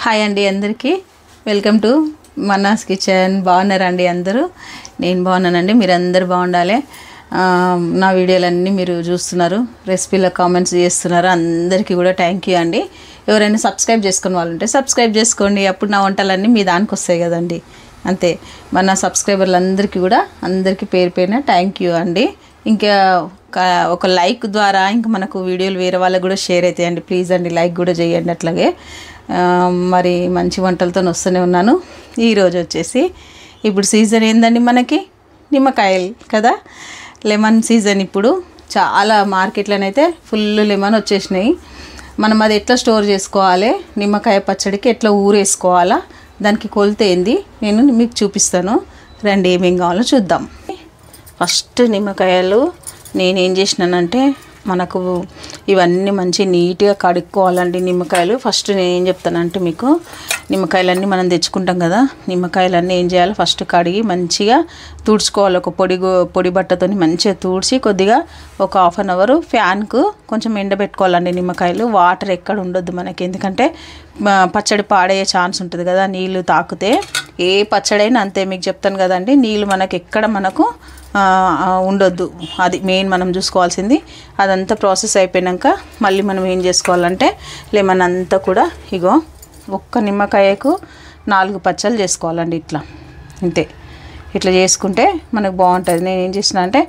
Hi అండి అందరికీ welcome to Manna's kitchen. బాగున్నారండి అందరూ? నేను బాగున్నానండి. మీరు అందరూ బాగుండాలి. నా వీడియోలన్నీ మీరు చూస్తున్నారు, రెసిపీలో కామెంట్స్ చేస్తున్నారు. అందరికీ కూడా థ్యాంక్ యూ అండి. ఎవరైనా సబ్స్క్రైబ్ చేసుకుని వాళ్ళు ఉంటే సబ్స్క్రైబ్ చేసుకోండి. అప్పుడు నా వంటలన్నీ మీ దానికి వస్తాయి కదండి. అంతే. మన సబ్స్క్రైబర్లు అందరికీ కూడా అందరికీ పేరు పేరున థ్యాంక్ యూ అండి. ఇంకా ఒక లైక్ ద్వారా ఇంకా మనకు వీడియోలు వేరే వాళ్ళకి కూడా షేర్ అవుతాయండి. ప్లీజ్ అండి లైక్ కూడా చేయండి. అట్లాగే మరి మంచి వంటలతో వస్తూనే ఉన్నాను. ఈరోజు వచ్చేసి ఇప్పుడు సీజన్ ఏందండి మనకి నిమ్మకాయలు కదా, లెమన్ సీజన్. ఇప్పుడు చాలా మార్కెట్లోనైతే ఫుల్ లెమన్ వచ్చేసినాయి. మనం అది ఎట్లా స్టోర్ చేసుకోవాలి, నిమ్మకాయ పచ్చడికి ఎట్లా ఊరేసుకోవాలా, దానికి కొలత ఏంది నేను మీకు చూపిస్తాను. రండి ఏమేం కావాలో చూద్దాం. ఫస్ట్ నిమ్మకాయలు నేనేం చేసినానంటే, మనకు ఇవన్నీ మంచి నీట్గా కడుక్కోవాలండి. నిమ్మకాయలు ఫస్ట్ నేను ఏం చెప్తానంటే మీకు, నిమ్మకాయలన్నీ మనం తెచ్చుకుంటాం కదా, నిమ్మకాయలన్నీ ఏం చేయాలి, ఫస్ట్ కడిగి మంచిగా తుడుచుకోవాలి. ఒక పొడి బట్టతో మంచిగా తుడిచి కొద్దిగా ఒక హాఫ్ అన్ అవర్ ఫ్యాన్కు కొంచెం ఎండబెట్టుకోవాలండి. నిమ్మకాయలు వాటర్ ఎక్కడ ఉండొద్దు మనకి, ఎందుకంటే పచ్చడి పాడయ్యే ఛాన్స్ ఉంటుంది కదా నీళ్ళు తాకితే. ఏ పచ్చడైనా అంతే, మీకు చెప్తాను కదండి, నీళ్ళు మనకి ఎక్కడ మనకు ఉండొద్దు. అది మెయిన్ మనం చూసుకోవాల్సింది. అదంతా ప్రాసెస్ అయిపోయాక మళ్ళీ మనం ఏం చేసుకోవాలంటే, లెమన్ అంతా కూడా ఇగో ఒక్క నిమ్మకాయకు 4 పచ్చళ్ళు చేసుకోవాలండి. ఇట్లా అంతే, ఇట్లా చేసుకుంటే మనకు బాగుంటుంది. నేను ఏం చేసిన అంటే,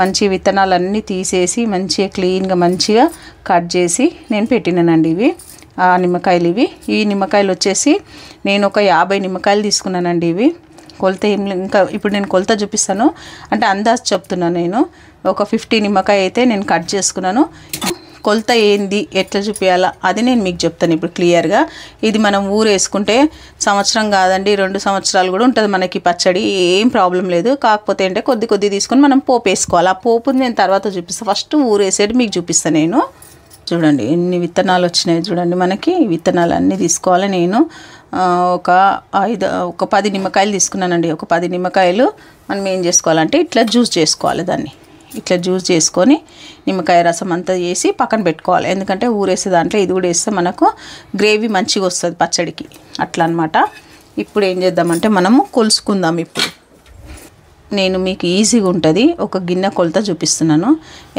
మంచి విత్తనాలన్నీ తీసేసి మంచిగా క్లీన్గా మంచిగా కట్ చేసి నేను పెట్టినానండి. ఇవి ఆ నిమ్మకాయలు. ఈ నిమ్మకాయలు వచ్చేసి నేను ఒక 50 నిమ్మకాయలు తీసుకున్నానండి. ఇవి కొలత ఏం ఇంకా ఇప్పుడు నేను కొలత చూపిస్తాను, అంటే అందాజు చెప్తున్నాను. నేను ఒక 50 నిమ్మకాయ అయితే నేను కట్ చేసుకున్నాను. కొలత ఏంది ఎట్లా చూపించాలా అది నేను మీకు చెప్తాను ఇప్పుడు క్లియర్గా. ఇది మనం ఊరేసుకుంటే సంవత్సరం కాదండి, 2 సంవత్సరాలు కూడా ఉంటుంది మనకి పచ్చడి, ఏం ప్రాబ్లం లేదు. కాకపోతే అంటే కొద్ది తీసుకొని మనం పోపు వేసుకోవాలి. ఆ పోపు నేను తర్వాత చూపిస్తాను. ఫస్ట్ ఊరేసేది మీకు చూపిస్తాను నేను. చూడండి ఎన్ని విత్తనాలు వచ్చినాయి చూడండి మనకి. ఈ విత్తనాలు అన్నీ తీసుకోవాలి. నేను ఒక 10 నిమ్మకాయలు తీసుకున్నానండి. ఒక 10 నిమ్మకాయలు మనం ఏం చేసుకోవాలంటే ఇట్లా జ్యూస్ చేసుకోవాలి. దాన్ని ఇట్లా జ్యూస్ చేసుకొని నిమ్మకాయ రసం అంతా వేసి పక్కన పెట్టుకోవాలి. ఎందుకంటే ఊరేసే దాంట్లో ఇది కూడా వేస్తే మనకు గ్రేవీ మంచిగా వస్తుంది పచ్చడికి, అట్లా అనమాట. ఇప్పుడు ఏం చేద్దామంటే మనము కొలుసుకుందాం. ఇప్పుడు నేను మీకు ఈజీగా ఉంటుంది, ఒక గిన్నె కొలత చూపిస్తున్నాను.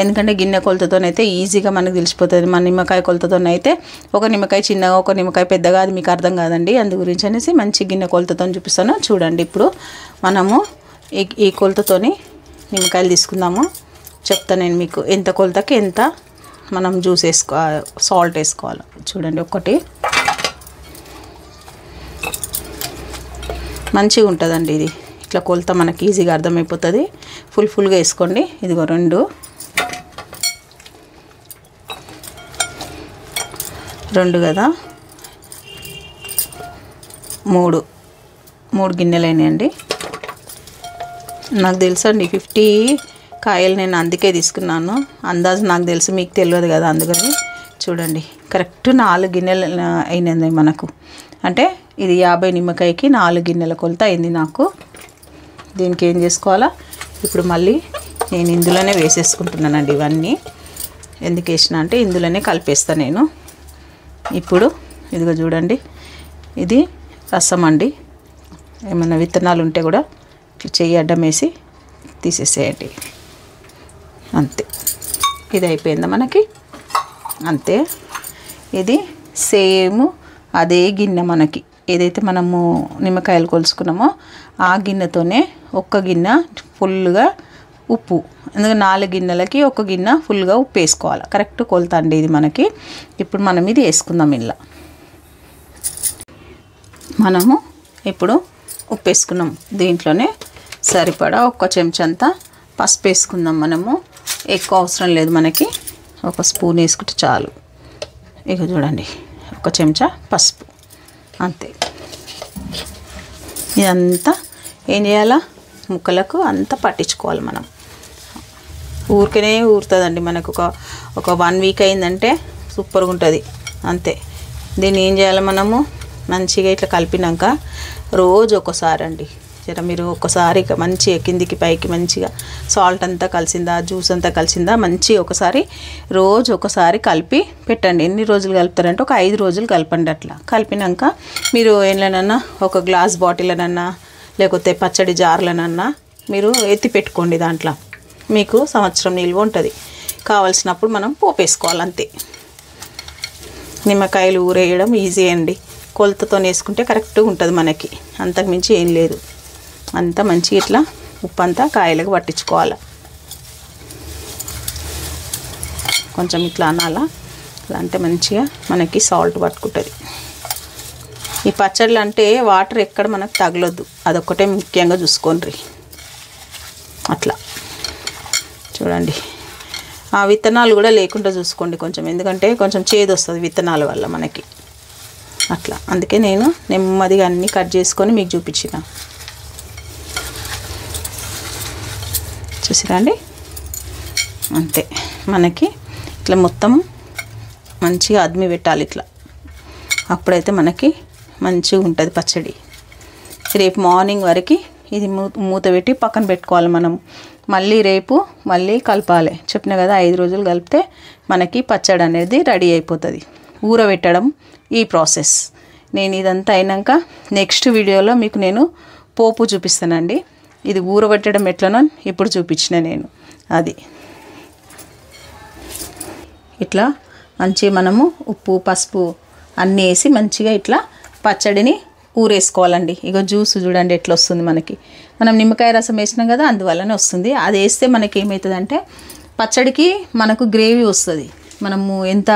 ఎందుకంటే గిన్నె కొలతతోనైతే ఈజీగా మనకు తెలిసిపోతుంది. మన నిమ్మకాయ కొలతతోనైతే ఒక నిమ్మకాయ చిన్నగా ఒక నిమ్మకాయ పెద్దగా అది మీకు అర్థం కాదండి. అందు గురించి అనేసి మంచి గిన్నె కొలతతో చూపిస్తాను. చూడండి ఇప్పుడు మనము ఈ కొలతతోని నిమ్మకాయలు తీసుకుందాము. చెప్తాను నేను మీకు ఎంత కొలతకి ఎంత మనం జ్యూస్ సాల్ట్ వేసుకోవాలి. చూడండి ఒకటి మంచిగా ఉంటుందండి. ఇది ఇట్లా కొలత మనకి ఈజీగా అర్థమైపోతుంది. ఫుల్గా వేసుకోండి. ఇదిగో 2 కదా, 3 గిన్నెలైనాయండి. నాకు తెలుసండి 50 కాయలు నేను అందుకే తీసుకున్నాను. అందాజు నాకు తెలుసు, మీకు తెలియదు కదా, అందుకని చూడండి కరెక్ట్ 4 గిన్నెలు అయినది మనకు. అంటే ఇది 50 నిమ్మకాయకి 4 గిన్నెల కొలత అయింది నాకు. దీనికి ఏం చేసుకోవాలా ఇప్పుడు మళ్ళీ నేను ఇందులోనే వేసేసుకుంటున్నానండి. ఇవన్నీ ఎందుకు వేసిన అంటే ఇందులోనే కలిపేస్తాను నేను. ఇప్పుడు ఇదిగో చూడండి, ఇది రసం అండి. ఏమైనా విత్తనాలు ఉంటే కూడా ఇట్లా చెయ్యి అడ్డం వేసి తీసేసేయండి. అంతే, ఇది అయిపోయిందా మనకి. అంతే, ఇది సేమ్ అదే గిన్నె మనకి ఏదైతే మనము నిమ్మకాయలు కొలుసుకున్నామో ఆ గిన్నెతోనే ఒక్క గిన్నె ఫుల్గా ఉప్పు, ఎందుకంటే 4 గిన్నెలకి 1 గిన్నె ఫుల్గా ఉప్పు వేసుకోవాలి. కరెక్ట్ కొలత అండి ఇది మనకి. ఇప్పుడు మనం ఇది వేసుకుందాం. ఇలా మనము ఇప్పుడు ఉప్పు వేసుకున్నాం. దీంట్లోనే సరిపడా 1 చెంచంతా పసుపు వేసుకుందాం. మనము ఎక్కువ అవసరం లేదు మనకి, 1 స్పూన్ వేసుకుంటే చాలు. ఇక చూడండి 1 చెంచా పసుపు అంతే. ఇదంతా ఏం చేయాలా, ముక్కలకు అంతా పట్టించుకోవాలి మనం. ఊరికనే ఊరుతుందండి మనకు. ఒక 1 వీక్ అయిందంటే సూపర్గా ఉంటుంది. అంతే. దీన్ని ఏం చేయాలి మనము మంచిగా ఇట్లా కలిపినాక రోజు ఒకసారి అండి జర మీరు ఒకసారి మంచిగా కిందికి పైకి మంచిగా సాల్ట్ అంతా కలిసిందా, జ్యూస్ అంతా కలిసిందా మంచి ఒకసారి రోజు ఒకసారి కలిపి పెట్టండి. ఎన్ని రోజులు కలుపుతారంటే ఒక 5 రోజులు కలపండి. అట్లా కలిపినాక మీరు ఏంలనన్నా ఒక గ్లాస్ బాటిల్నన్నా లేకపోతే పచ్చడి జార్లనన్నా మీరు ఎత్తి పెట్టుకోండి. దాంట్లో మీకు సంవత్సరం నిల్వ ఉంటుంది. కావాల్సినప్పుడు మనం పోపేసుకోవాలి అంతే. నిమ్మకాయలు ఊరేయడం ఈజీ అండి. కొలతతో వేసుకుంటే కరెక్ట్గా ఉంటుంది మనకి, అంతకుమించి ఏం లేదు. అంతా మంచిగా ఇట్లా ఉప్పు అంతా కాయలకు పట్టించుకోవాలి. కొంచెం ఇట్లా అనాలా, అలా అంటే మంచిగా మనకి సాల్ట్ పట్టుకుంటుంది. ఈ పచ్చళ్ళు అంటే వాటర్ ఎక్కడ మనకు తగలొద్దు, అదొక్కటే ముఖ్యంగా చూసుకోండి. అట్లా చూడండి. ఆ విత్తనాలు కూడా లేకుండా చూసుకోండి కొంచెం, ఎందుకంటే కొంచెం చేదు వస్తుంది విత్తనాల వల్ల మనకి. అట్లా అందుకే నేను నెమ్మదిగా అన్నీ కట్ చేసుకొని మీకు చూపించిన. చూసిరండి, అంతే. మనకి ఇట్లా మొత్తం మంచిగా అద్మి పెట్టాలి ఇట్లా, అప్పుడైతే మనకి మంచిగా ఉంటుంది పచ్చడి. రేపు మార్నింగ్ వరకు ఇది మూత పెట్టి పక్కన పెట్టుకోవాలి మనం. మళ్ళీ రేపు మళ్ళీ కలపాలి. చెప్పిన కదా 5 రోజులు కలిపితే మనకి పచ్చడి అనేది రెడీ అయిపోతుంది. ఊరబెట్టడం ఈ ప్రాసెస్. నేను ఇదంతా అయినాక నెక్స్ట్ వీడియోలో మీకు నేను పోపు చూపిస్తానండి. ఇది ఊరబెట్టడం ఎట్లనో ఇప్పుడు చూపించిన నేను. అది ఇట్లా మంచిగా మనము ఉప్పు పసుపు అన్నీ వేసి మంచిగా ఇట్లా పచ్చడిని ఊరేసుకోవాలండి. ఇక జ్యూస్ చూడండి ఎట్లా వస్తుంది మనకి. మనం నిమ్మకాయ రసం వేసినాం కదా, అందువల్లనే వస్తుంది. అది వేస్తే మనకి ఏమవుతుందంటే పచ్చడికి మనకు గ్రేవీ వస్తుంది. మనము ఎంత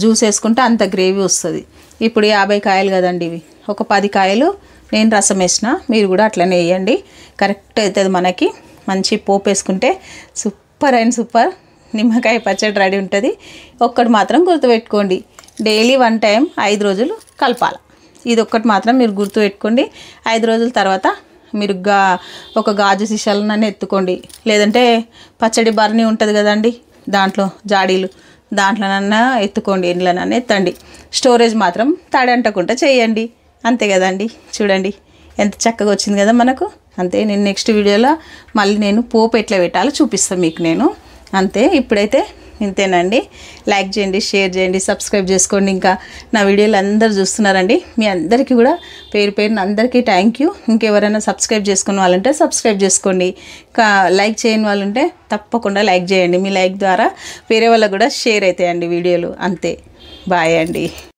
జ్యూస్ వేసుకుంటే అంత గ్రేవీ వస్తుంది. ఇప్పుడు 50 కాయలు కదండి ఇవి, ఒక 10 కాయలు నేను రసం వేసిన, మీరు కూడా అట్లనే వేయండి. కరెక్ట్ అవుతుంది మనకి. మంచి పోపు వేసుకుంటే సూపర్ అండ్ సూపర్ నిమ్మకాయ పచ్చడి రెడీ ఉంటుంది. ఒక్కటి మాత్రం గుర్తుపెట్టుకోండి, డైలీ 1 టైం 5 రోజులు కలపాలి. ఇది ఒక్కటి మాత్రం మీరు గుర్తుపెట్టుకోండి. 5 రోజుల తర్వాత మీరు ఒక గాజు సీసాలనన్నా ఎత్తుకోండి, లేదంటే పచ్చడి బర్నీ ఉంటుంది కదండి, దాంట్లో జాడీలు, దాంట్లోనన్నా ఎత్తుకోండి, ఇంట్లోనన్నా ఎత్తండి. స్టోరేజ్ మాత్రం తడి అంటకుండా చేయండి. అంతే కదండి. చూడండి ఎంత చక్కగా వచ్చింది కదా మనకు. అంతే. నేను నెక్స్ట్ వీడియోలో మళ్ళీ నేను పోపు ఎట్లా పెట్టాలో చూపిస్తాను మీకు నేను. అంతే. ఇప్పుడైతే ఇంతేనండి. లైక్ చేయండి, షేర్ చేయండి, సబ్స్క్రైబ్ చేసుకోండి. ఇంకా నా వీడియోలు అందరూ చూస్తున్నారండి, మీ అందరికీ కూడా పేరు పేరున అందరికీ థ్యాంక్ యూ. ఇంకెవరైనా సబ్స్క్రైబ్ చేసుకున్న వాళ్ళంటే సబ్స్క్రైబ్ చేసుకోండి. లైక్ చేయని వాళ్ళు ఉంటే తప్పకుండా లైక్ చేయండి. మీ లైక్ ద్వారా వేరే వాళ్ళకు కూడా షేర్ అవుతాయండి వీడియోలు. అంతే. బాయ్ అండి.